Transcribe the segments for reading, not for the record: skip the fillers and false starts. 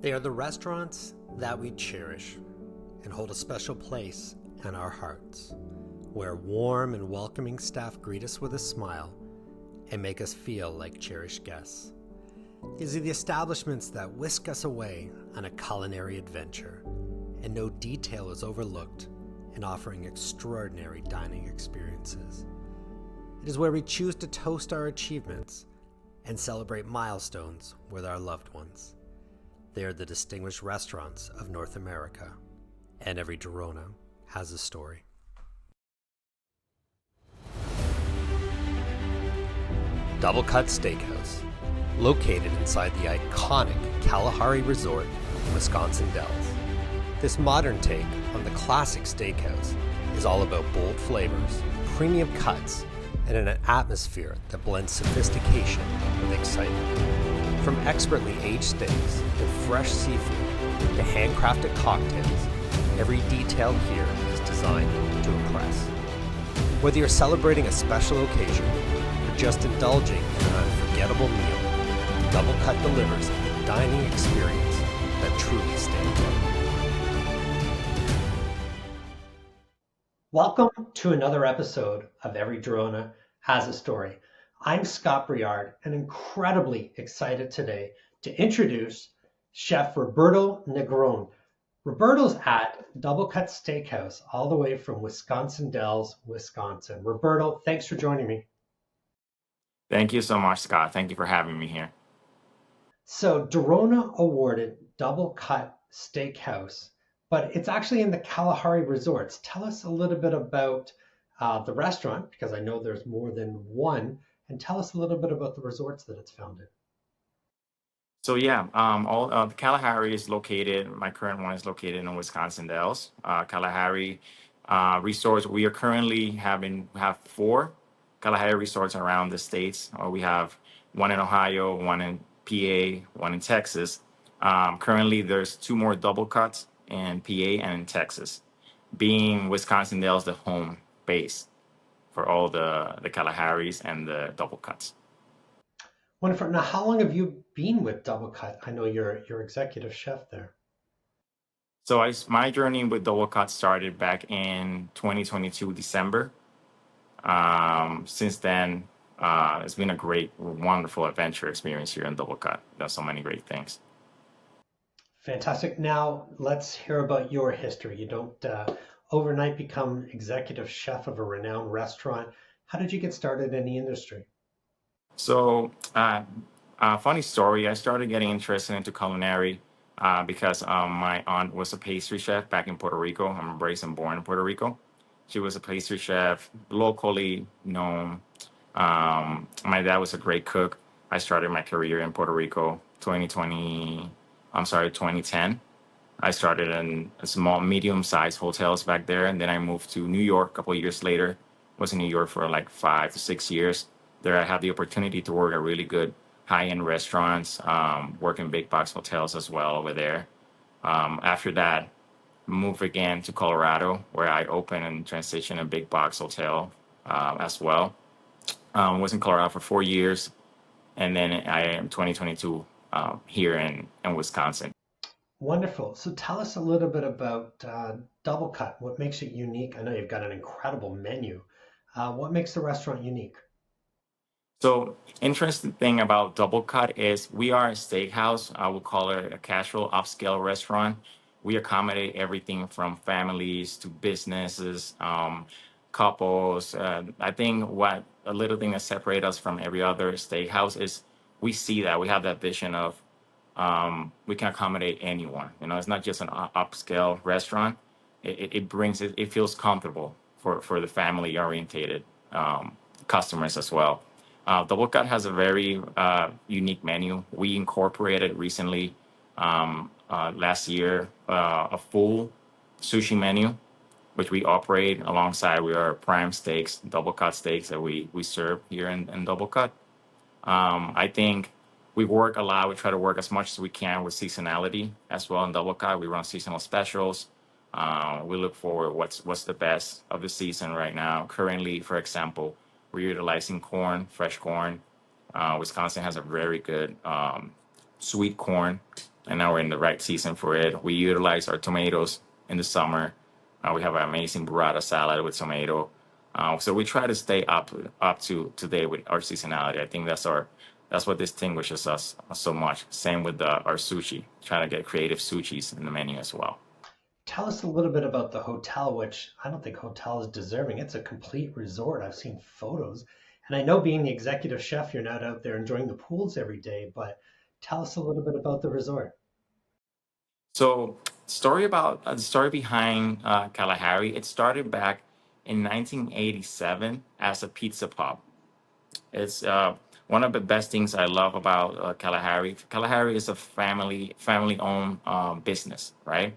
They are the restaurants that we cherish and hold a special place in our hearts, where warm and welcoming staff greet us with a smile and make us feel like cherished guests. These are the establishments that whisk us away on a culinary adventure, and no detail is overlooked in offering extraordinary dining experiences. It is where we choose to toast our achievements and celebrate milestones with our loved ones. They are the distinguished restaurants of North America, and every DiRōNA has a story. Double Cut Steakhouse, located inside the iconic Kalahari Resort in Wisconsin Dells. This modern take on the classic steakhouse is all about bold flavors, premium cuts, and an atmosphere that blends sophistication with excitement. From expertly aged steaks and fresh seafood to handcrafted cocktails, every detail here is designed to impress. Whether you're celebrating a special occasion or just indulging in an unforgettable meal, Double Cut delivers a dining experience that truly stands out. Welcome to another episode of Every DiRōNA Has a Story. I'm Scott Briard and incredibly excited today to introduce Chef Roberto Negron. Roberto's at Double Cut Steakhouse, all the way from Wisconsin Dells, Wisconsin. Roberto, thanks for joining me. Thank you so much, Scott. Thank you for having me here. So, DiRōNA-awarded Double Cut Steakhouse, but it's actually in the Kalahari Resorts. Tell us a little bit about the restaurant, because I know there's more than one, and tell us a little bit about the resorts that it's found in. So yeah, all the Kalahari is located. My current one is located in Wisconsin Dells. Kalahari Resorts. We are currently have four Kalahari Resorts around the states. We have one in Ohio, one in PA, one in Texas. Currently, there's two more double cuts in PA and in Texas, being Wisconsin Dells the home base for all the Kalaharis and the double cuts. Wonderful. Now, how long have you been with Double Cut? I know you're executive chef there. So my journey with Double Cut started back in 2022 December. Since then, it's been a great, wonderful adventure experience here in Double Cut. Done so many great things. Fantastic. Now, let's hear about your history. You don't overnight become executive chef of a renowned restaurant. How did you get started in the industry? So, funny story. I started getting interested into culinary because my aunt was a pastry chef back in Puerto Rico. I'm raised and born in Puerto Rico. She was a pastry chef, locally known. My dad was a great cook. I started my career in Puerto Rico 2010. I started in a small, medium-sized hotels back there, and then I moved to New York a couple of years later. Was in New York for like 5 to 6 years. There, I had the opportunity to work at really good high-end restaurants, work in big box hotels as well over there. After that, moved again to Colorado, where I opened and transitioned a big box hotel as well. Was in Colorado for 4 years, and then I am 2022 here in Wisconsin. Wonderful. So tell us a little bit about Double Cut. What makes it unique? I know you've got an incredible menu. What makes the restaurant unique? So, interesting thing about Double Cut is we are a steakhouse. I would call it a casual upscale restaurant. We accommodate everything from families to businesses, couples. I think what a little thing that separates us from every other steakhouse is we see that we have that vision of we can accommodate anyone. You know, it's not just an upscale restaurant. It brings it. It feels comfortable for the family orientated customers as well. Double Cut has a very unique menu. We incorporated recently last year a full sushi menu, which we operate alongside with our prime steaks, double cut steaks that we serve here in Double Cut. I think we work a lot. We try to work as much as we can with seasonality as well in Double Cut. We run seasonal specials. We look for what's the best of the season right now. Currently, for example, we're utilizing fresh corn. Wisconsin has a very good sweet corn and now we're in the right season for it. We utilize our tomatoes in the summer. We have an amazing burrata salad with tomato. So we try to stay up to today with our seasonality. I think that's what distinguishes us so much. Same with our sushi. Trying to get creative sushis in the menu as well. Tell us a little bit about the hotel, which I don't think hotel is deserving. It's a complete resort. I've seen photos. And I know being the executive chef, you're not out there enjoying the pools every day, but tell us a little bit about the resort. So, the story behind Kalahari. It started back in 1987 as a pizza pub. It's one of the best things I love about Kalahari. Kalahari is a family owned business, right?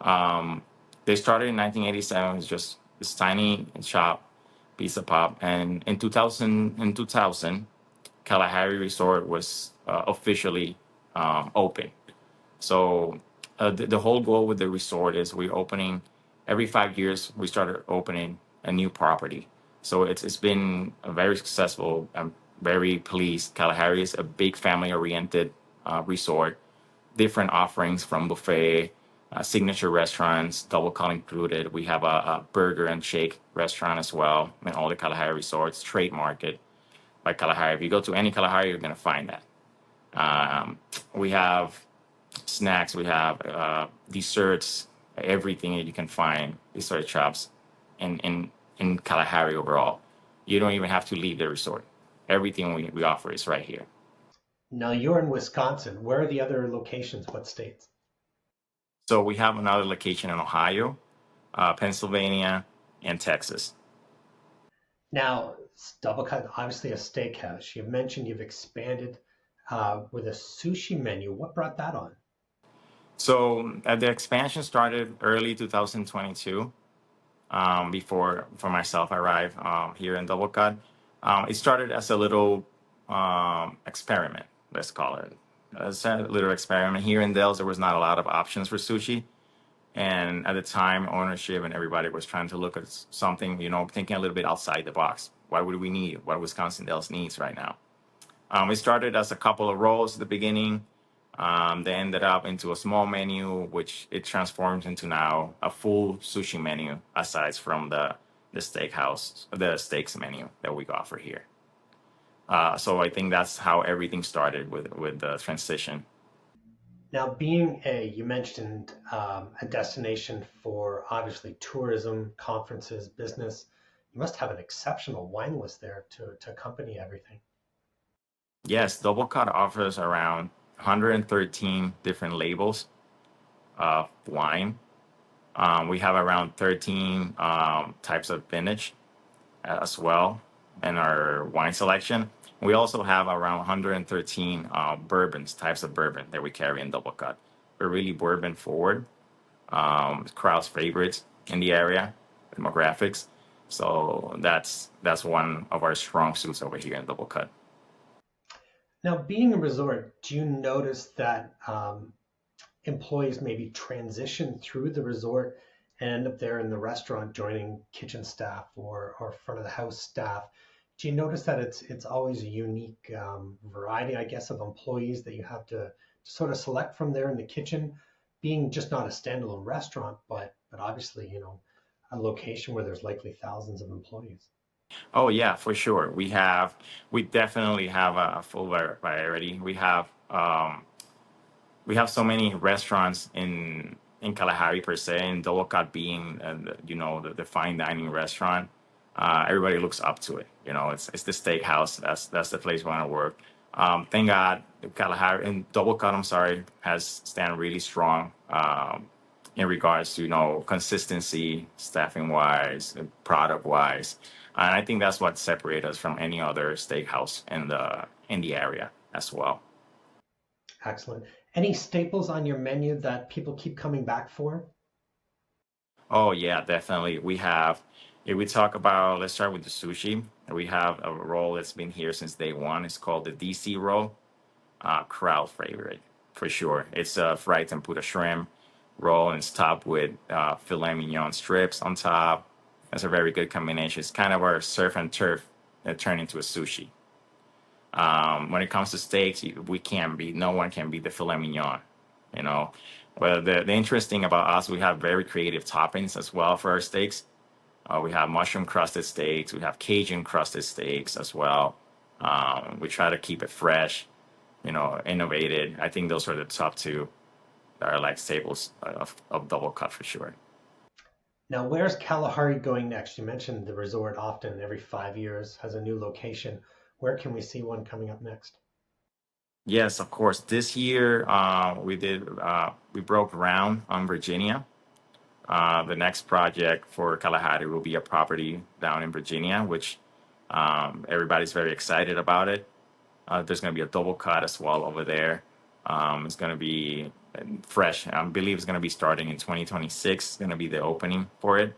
Um, they started in 1987. It's just this tiny shop, pizza pub, and in 2000, Kalahari Resort was officially open. So the whole goal with the resort is we're opening every 5 years. We started opening a new property. So it's been a very successful. I'm very pleased. Kalahari is a big family oriented resort. Different offerings from buffet, signature restaurants, double cut included. We have a burger and shake restaurant as well in all the Kalahari resorts. Trade market by Kalahari. If you go to any Kalahari, you're gonna find that. We have snacks, we have desserts, everything that you can find, dessert shops in Kalahari overall. You don't even have to leave the resort. Everything we offer is right here. Now you're in Wisconsin. Where are the other locations? What states? So we have another location in Ohio, Pennsylvania, and Texas. Now, Double Cut, obviously a steakhouse. You mentioned you've expanded with a sushi menu. What brought that on? So the expansion started early 2022. Before for myself I arrived here in Double Cut. It started as a little experiment, let's call it. It's a little experiment. Here in Dells, there was not a lot of options for sushi. And at the time, ownership and everybody was trying to look at something, thinking a little bit outside the box. What would we need? What Wisconsin Dells needs right now? We started as a couple of rolls at the beginning. They ended up into a small menu, which it transforms into now a full sushi menu, aside from the steakhouse, the steaks menu that we offer here. So I think that's how everything started with the transition. Now, being you mentioned a destination for obviously tourism, conferences, business, you must have an exceptional wine list there to accompany everything. Yes, Double Cut offers around 113 different labels of wine. We have around 13 types of vintage as well in our wine selection. We also have around 113 bourbons, types of bourbon that we carry in Double Cut. We're really bourbon forward, crowd's favorites in the area, demographics. So that's one of our strong suits over here in Double Cut. Now, being a resort, do you notice that employees maybe transition through the resort and end up there in the restaurant joining kitchen staff or front of the house staff? Do you notice that it's always a unique variety, I guess, of employees that you have to sort of select from there in the kitchen, being just not a standalone restaurant, but obviously, a location where there's likely thousands of employees. Oh yeah, for sure. We definitely have a full variety. We have so many restaurants in Kalahari per se, and Double Cut being the fine dining restaurant. Everybody looks up to it. It's the steakhouse. That's the place we want to work. Thank God, Kalahari and Double Cut. I'm sorry, has stand really strong in regards to consistency, staffing wise, product wise, and I think that's what separates us from any other steakhouse in the area as well. Excellent. Any staples on your menu that people keep coming back for? Oh yeah, definitely. If we talk about, let's start with the sushi. We have a roll that's been here since day one. It's called the DC roll. Crowd favorite for sure. It's a fried tempura shrimp roll, and it's topped with filet mignon strips on top. That's a very good combination. It's kind of our surf and turf that turned into a sushi. When it comes to steaks, we can't beat. No one can beat the filet mignon. you know. But the interesting about us, we have very creative toppings as well for our steaks. We have mushroom crusted steaks. We have Cajun crusted steaks as well. We try to keep it fresh, innovated. I think those are the top two that are like staples of double cut for sure. Now, where's Kalahari going next? You mentioned the resort often every 5 years has a new location. Where can we see one coming up next? Yes, of course. This year we broke ground on Virginia. The next project for Kalahari will be a property down in Virginia, which everybody's very excited about it. There's going to be a double cut as well over there. It's going to be fresh. I believe it's going to be starting in 2026. It's going to be the opening for it.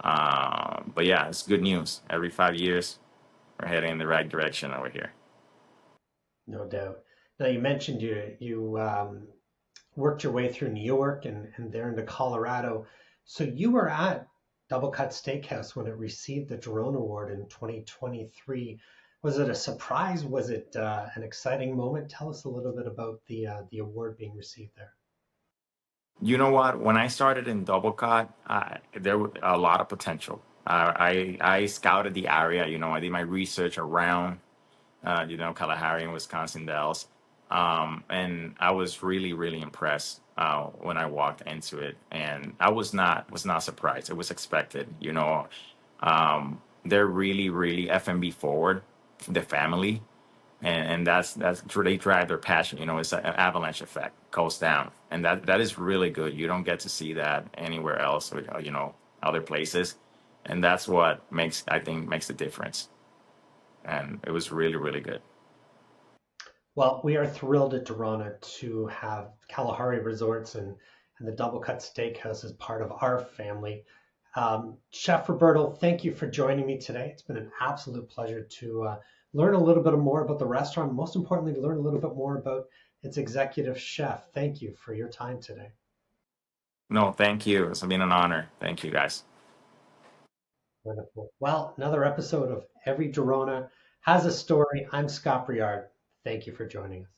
But yeah, it's good news. Every 5 years, we're heading in the right direction over here. No doubt. Now, you mentioned you worked your way through New York and there into Colorado. So you were at Double Cut Steakhouse when it received the DiRōNA Award in 2023. Was it a surprise? Was it an exciting moment? Tell us a little bit about the award being received there. You know what? When I started in Double Cut, there was a lot of potential. I scouted the area. I did my research around Kalahari and Wisconsin Dells. And I was really, really impressed when I walked into it. And I was not surprised. It was expected. They're really, really F&B forward, the family, and that's they drive their passion. It's an avalanche effect goes down, and that is really good. You don't get to see that anywhere else, or other places, and that's what I think makes the difference. And it was really, really good. Well, we are thrilled at DiRōNA to have Kalahari Resorts and the Double Cut Steakhouse as part of our family. Chef Roberto, thank you for joining me today. It's been an absolute pleasure to learn a little bit more about the restaurant. Most importantly, to learn a little bit more about its executive chef. Thank you for your time today. No, thank you. It's been an honor. Thank you, guys. Wonderful. Well, another episode of Every DiRōNA Has a Story. I'm Scott Briard. Thank you for joining us.